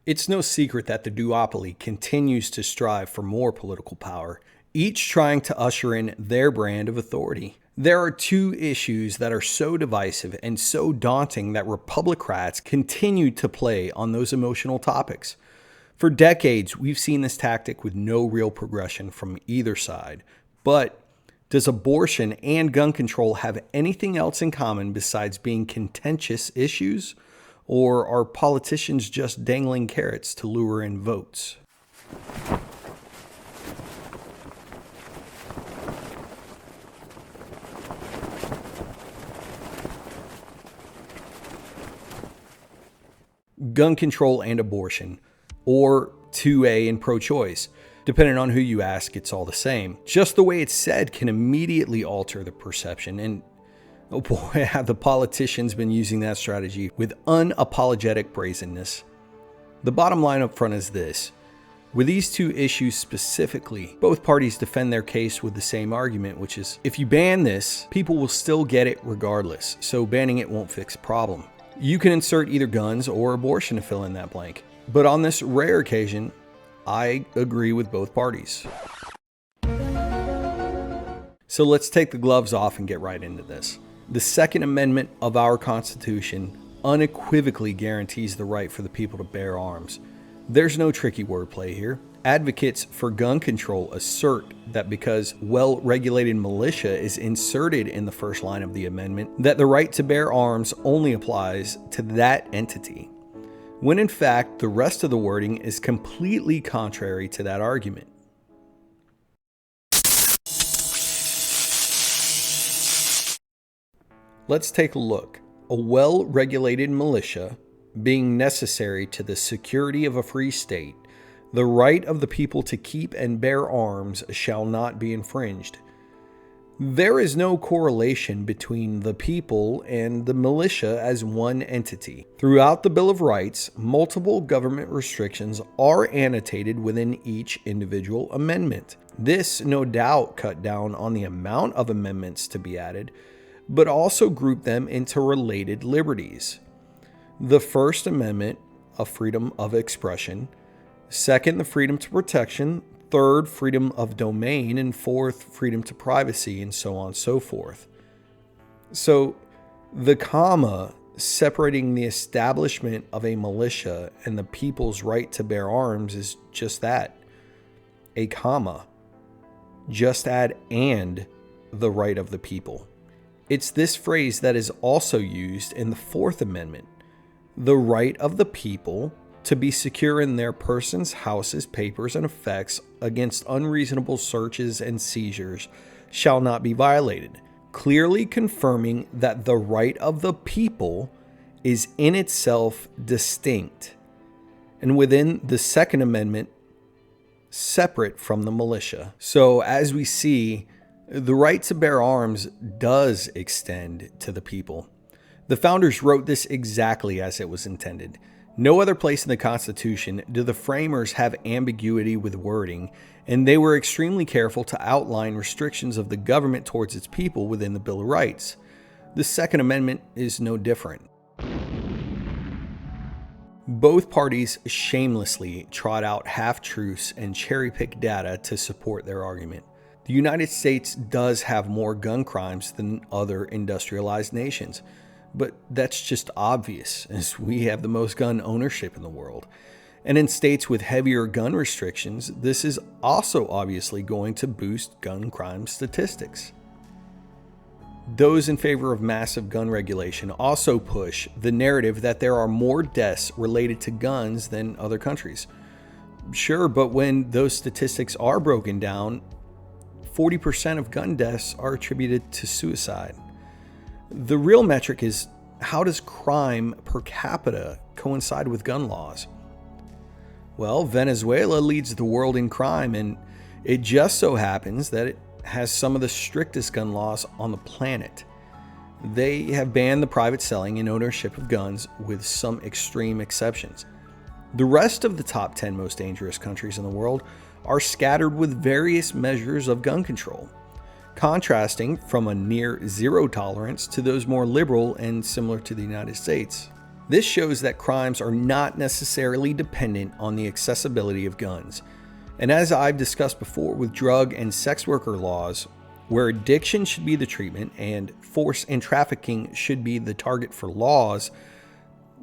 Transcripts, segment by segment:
It's no secret that the duopoly continues to strive for more political power, each trying to usher in their brand of authority. There are two issues that are so divisive and so daunting that Republicrats continue to play on those emotional topics. For decades, we've seen this tactic with no real progression from either side. But does abortion and gun control have anything else in common besides being contentious issues? Or are politicians just dangling carrots to lure in votes? Gun control and abortion, or 2A and pro-choice. Depending on who you ask, it's all the same. Just the way it's said can immediately alter the perception, and oh boy, have the politicians been using that strategy with unapologetic brazenness. The bottom line up front is this. With these two issues specifically, both parties defend their case with the same argument, which is, if you ban this, people will still get it regardless, so banning it won't fix the problem. You can insert either guns or abortion to fill in that blank. But on this rare occasion, I agree with both parties. So let's take the gloves off and get right into this. The Second Amendment of our Constitution unequivocally guarantees the right for the people to bear arms. There's no tricky wordplay here. Advocates for gun control assert that because well-regulated militia is inserted in the first line of the amendment, that the right to bear arms only applies to that entity, when in fact the rest of the wording is completely contrary to that argument. Let's take a look. A well-regulated militia being necessary to the security of a free state, the right of the people to keep and bear arms shall not be infringed. There is no correlation between the people and the militia as one entity. Throughout the Bill of Rights, multiple government restrictions are annotated within each individual amendment. This no doubt cut down on the amount of amendments to be added, but also grouped them into related liberties. The First Amendment, a freedom of expression. Second, the freedom to protection. Third, freedom of domain. And fourth, freedom to privacy, and so on and so forth. So the comma separating the establishment of a militia and the people's right to bear arms is just that, a comma. Just add "and" the right of the people. It's this phrase that is also used in the Fourth Amendment. The right of the people to be secure in their persons, houses, papers, and effects against unreasonable searches and seizures shall not be violated, clearly confirming that the right of the people is in itself distinct, and within the Second Amendment, separate from the militia. So as we see, the right to bear arms does extend to the people. The founders wrote this exactly as it was intended. No other place in the Constitution do the framers have ambiguity with wording, and they were extremely careful to outline restrictions of the government towards its people within the Bill of Rights. The Second Amendment is no different. Both parties shamelessly trot out half-truths and cherry-pick data to support their argument. The United States does have more gun crimes than other industrialized nations, but that's just obvious as we have the most gun ownership in the world. And in states with heavier gun restrictions, this is also obviously going to boost gun crime statistics. Those in favor of massive gun regulation also push the narrative that there are more deaths related to guns than other countries. Sure, but when those statistics are broken down, 40% of gun deaths are attributed to suicide. The real metric is, how does crime per capita coincide with gun laws? Well, Venezuela leads the world in crime, and it just so happens that it has some of the strictest gun laws on the planet. They have banned the private selling and ownership of guns with some extreme exceptions. The rest of the top 10 most dangerous countries in the world are scattered with various measures of gun control, contrasting from a near zero tolerance to those more liberal and similar to the United States. This shows that crimes are not necessarily dependent on the accessibility of guns. And as I've discussed before with drug and sex worker laws, where addiction should be the treatment and force and trafficking should be the target for laws,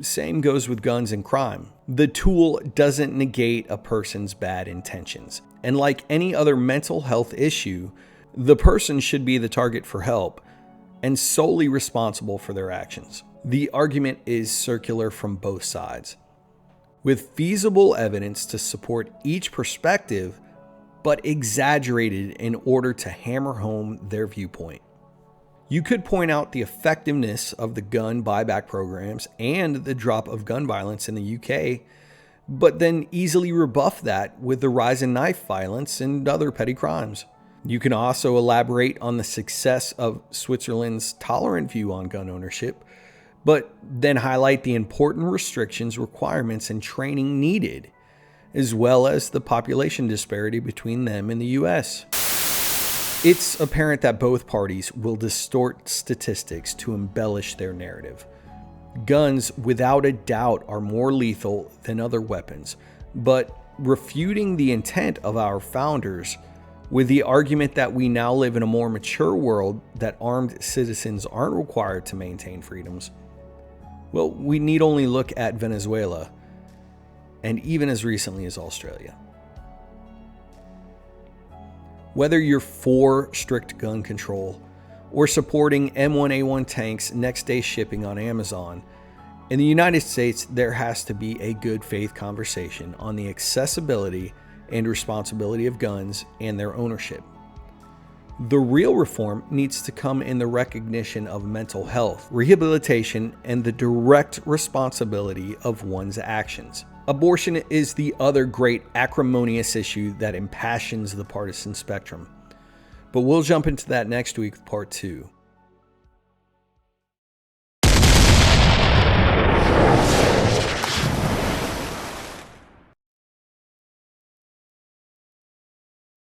same goes with guns and crime. The tool doesn't negate a person's bad intentions. And like any other mental health issue, the person should be the target for help and solely responsible for their actions. The argument is circular from both sides, with feasible evidence to support each perspective, but exaggerated in order to hammer home their viewpoint. You could point out the effectiveness of the gun buyback programs and the drop of gun violence in the UK, but then easily rebuff that with the rise in knife violence and other petty crimes. You can also elaborate on the success of Switzerland's tolerant view on gun ownership, but then highlight the important restrictions, requirements, and training needed, as well as the population disparity between them and the US. It's apparent that both parties will distort statistics to embellish their narrative. Guns, without a doubt, are more lethal than other weapons, but refuting the intent of our founders with the argument that we now live in a more mature world that armed citizens aren't required to maintain freedoms, well, we need only look at Venezuela, and even as recently as Australia. Whether you're for strict gun control or supporting M1A1 tanks next day shipping on Amazon, in the United States, there has to be a good faith conversation on the accessibility and responsibility of guns and their ownership. The real reform needs to come in the recognition of mental health, rehabilitation, and the direct responsibility of one's actions. Abortion is the other great acrimonious issue that impassions the partisan spectrum. But we'll jump into that next week with part 2.